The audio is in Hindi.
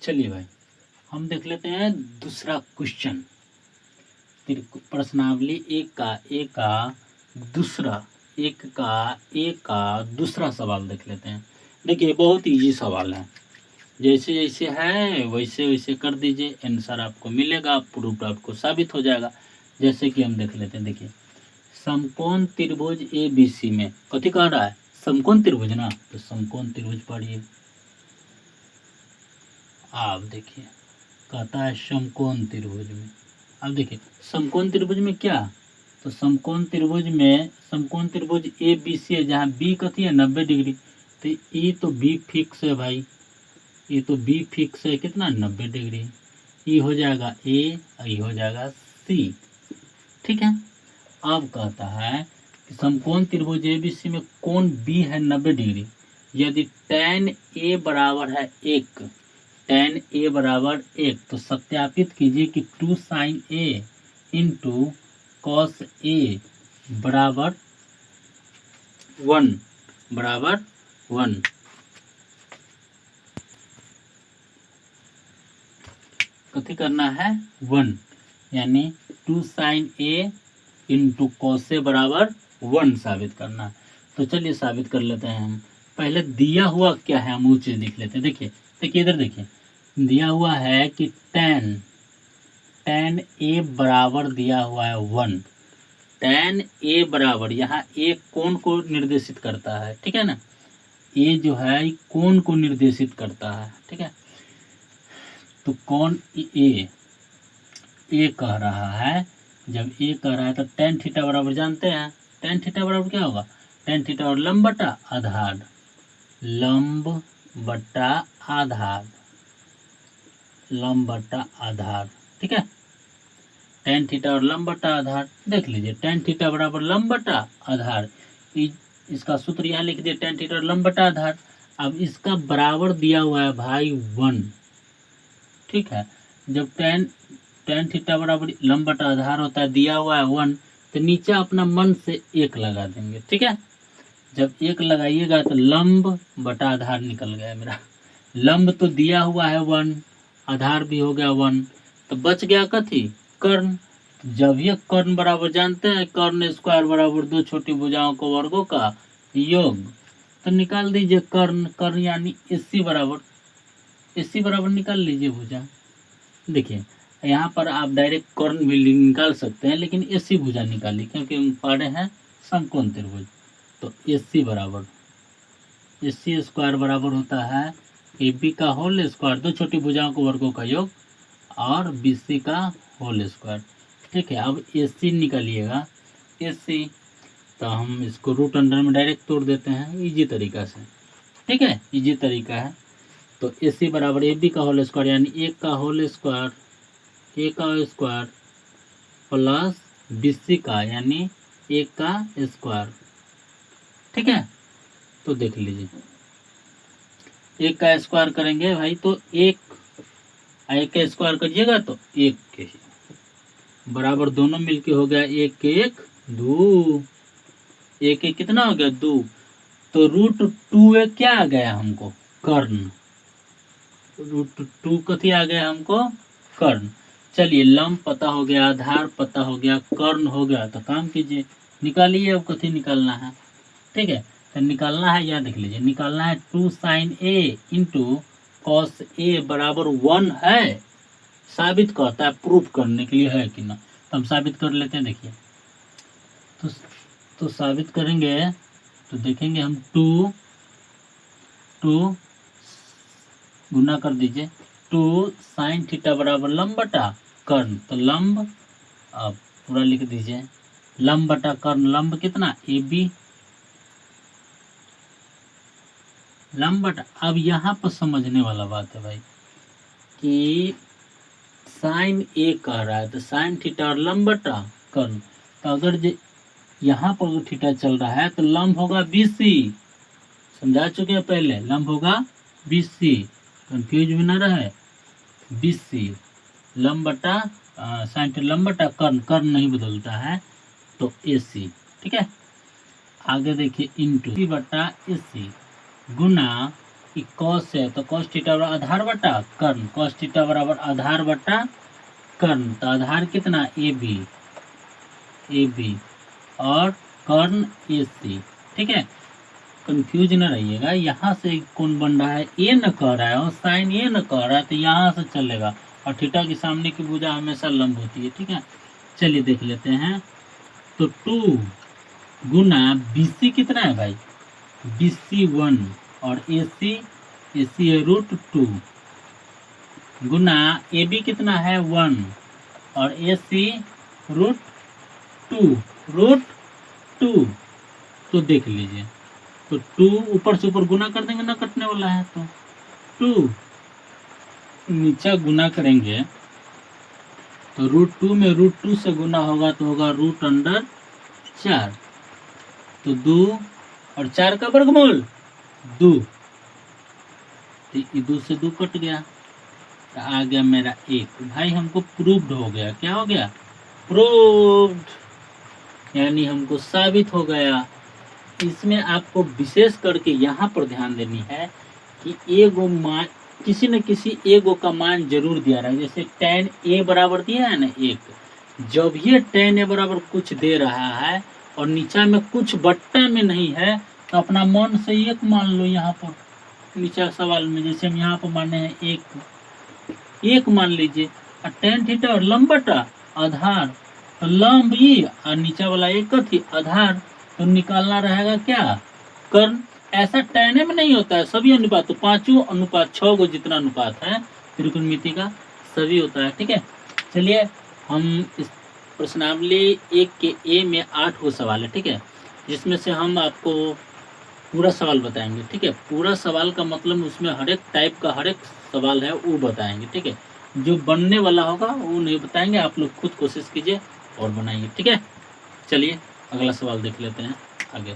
चलिए भाई, हम देख लेते हैं दूसरा क्वेश्चन। प्रश्नावली एक का दूसरा सवाल देख लेते हैं। देखिए, बहुत इजी सवाल है, जैसे जैसे है वैसे वैसे कर दीजिए, आंसर आपको मिलेगा, प्रूफ आपको साबित हो जाएगा। जैसे कि हम देख लेते हैं। देखिए, समकोण त्रिभुज ए बी सी में कथी कह रहा है? समकोण त्रिभुज ना, तो समकोण त्रिभुज पढ़िए। आप देखिए, कहता है समकोण त्रिभुज में। अब देखिए, समकोण त्रिभुज में क्या, तो समकोण त्रिभुज ए बी सी है, जहाँ बी कथी है 90 डिग्री, तो ये तो बी फिक्स है भाई, ये तो बी फिक्स है कितना 90 डिग्री। ये हो जाएगा ए और ये हो जाएगा सी। ठीक है। अब कहता है कि समकोण त्रिभुज ए बी सी में कोण बी है 90 डिग्री। यदि tan ए बराबर है 1, tan ए बराबर 1, तो सत्यापित कीजिए कि 2 sin A into cos A बराबर 1 कथी करना है 1, यानी 2 sin A into cos A बराबर 1 साबित करना है। तो चलिए साबित कर लेते हैं हम। पहले दिया हुआ क्या है हम वो चीज़ देख लेते हैं। देखिए इधर देखिए, दिया हुआ है कि tan ए बराबर दिया हुआ है 1। tan ए बराबर, यहाँ ए कोण को निर्देशित करता है, ठीक है ना, ए जो है कोण को निर्देशित करता है, ठीक है। तो कोण ए कह रहा है, जब ए कह रहा है तो tan थीटा बराबर जानते हैं, tan थीटा बराबर क्या होगा, tan थीटा और लंब बटा आधार, ठीक है। tan थीटा और लंब बटा आधार देख लीजिए, tan थीटा बराबर लंब बटा आधार, इसका सूत्र यहाँ लिख दिए, tan थीटा और लंब बटा आधार। अब इसका बराबर दिया हुआ है भाई 1, ठीक है। जब tan थीटा बराबर लंब बटा आधार होता है, दिया हुआ है 1, तो नीचे अपना मन से 1 लगा देंगे, ठीक है। जब 1 लगाइएगा तो लंब बटा आधार निकल गया मेरा। लंब तो दिया हुआ है 1, आधार भी हो गया 1, तो बच गया कथी, कर्ण। जब ये कर्ण बराबर जानते हैं, कर्ण स्क्वायर बराबर 2 छोटी भुजाओं को वर्गों का योग, तो निकाल दीजिए कर्ण यानी AC बराबर निकाल लीजिए भुजा। देखिए यहाँ पर आप डायरेक्ट कर्ण भी निकाल सकते हैं, लेकिन AC भुजा निकालिए, क्योंकि हम पढ़े हैं समकोण त्रिभुज। तो AC स्क्वायर बराबर होता है AB का होल स्क्वायर, 2 छोटी भुजाओं को वर्गों का योग, और BC का होल स्क्वायर, ठीक है। अब AC निकालिएगा, AC तो हम इसको रूट अंडर में डायरेक्ट तोड़ देते हैं इजी तरीका से, ठीक है, इजी तरीका है। तो AC बराबर AB का होल स्क्वायर, यानी 1 का होल स्क्वायर, A का स्क्वायर प्लस BC का, यानी 1 का स्क्वायर, ठीक है। तो देख लीजिए, 1 का स्क्वायर करेंगे भाई तो 1 का स्क्वायर करिएगा तो 1 के बराबर, दोनों मिलके हो गया 1 के 1 2, 1 के कितना हो गया 2, तो √2 क्या आ गया हमको, कर्ण, √2 कथी आ गया हमको, कर्ण। चलिए लंब पता हो गया, आधार पता हो गया, कर्ण हो गया, तो काम कीजिए, निकालिए अब कथी निकालना है, ठीक है। तो निकालना है, यहाँ देख लीजिए, निकालना है 2 sin A into cos A बराबर 1 है, साबित करता है, प्रूफ करने के लिए है कि ना, तो हम साबित कर लेते हैं। देखिए तो साबित करेंगे तो देखेंगे हम 2 गुना कर दीजिए, 2 sin थीटा बराबर लंब बटा कर्ण, तो लंब अब पूरा लिख दीजिए, लंब बटा कर्ण, लंब कितना AB लंब बटा। अब यहाँ पर समझने वाला बात है भाई कि साइन A कह रहा है, तो साइन थीटा और लंब बटा कर्ण, तो अगर यहाँ पर थीटा चल रहा है तो लंब होगा BC, समझा चुके हैं पहले, लंब होगा BC, कंफ्यूज भी ना रहे, BC लंब बटा साइन थीटा लंब बटा कर्ण नहीं बदलता है, तो AC, ठीक है। आगे देखिए इंटू C बटा AC गुना ये कॉस है तो कॉस थीटा बराबर आधार बटा कर्ण, कॉस थीटा बराबर आधार बटा कर्ण, तो आधार कितना ए बी और कर्ण ए सी। ठीक है, कंफ्यूज न रहिएगा, यहाँ से कौन बन रहा है, ए न कह रहा है और साइन ए न कह रहा है, तो यहाँ से चलेगा और थीटा के सामने की भुजा हमेशा लंब होती है। ठीक है, चलिए देख लेते हैं। तो 2 गुना BC कितना है भाई, BC 1 और AC है √2 गुना AB कितना है 1 और AC √2 तो देख लीजिए, तो 2 ऊपर से ऊपर गुना कर देंगे, ना कटने वाला है, तो 2 नीचे गुना करेंगे तो √2 में √2 से गुना होगा तो होगा √4, तो 2 और 4 का वर्गमूल 2, तो ये 2 से 2 कट गया, तो आ गया मेरा 1। भाई हमको प्रूव्ड हो गया, क्या हो गया, प्रूव्ड, यानी हमको साबित हो गया। इसमें आपको विशेष करके यहाँ पर ध्यान देनी है कि एगो मान, किसी न किसी एगो का मान जरूर दिया रहा है। जैसे tan a बराबर दिया है ना 1, जब ये tan a बराबर कुछ दे रहा है और नीचा में कुछ बट्टा में नहीं है, तो अपना मन से 1 मान लो। यहाँ पर नीचा सवाल में जैसे हम यहाँ पर माने हैं 1 मान लीजिए, और tan थीटा और लंब बटा आधार, तो लंब ई और नीचा वाला 1 का थी आधार, तो निकालना रहेगा क्या, कर्ण। ऐसा tan में नहीं होता है, सभी अनुपात, तो 5 अनुपात 6 को जितना अनुपात है त्रिकोणमिति का सभी होता है। ठीक है, चलिए हम इस प्रश्नावली 1 के ए में 8 को सवाल है। ठीक है, जिसमें से हम आपको पूरा सवाल बताएंगे। ठीक है, पूरा सवाल का मतलब उसमें हर एक टाइप का हर एक सवाल है वो बताएंगे। ठीक है, जो बनने वाला होगा वो नहीं बताएंगे, आप लोग खुद कोशिश कीजिए और बनाइए। ठीक है, चलिए अगला सवाल देख लेते हैं आगे।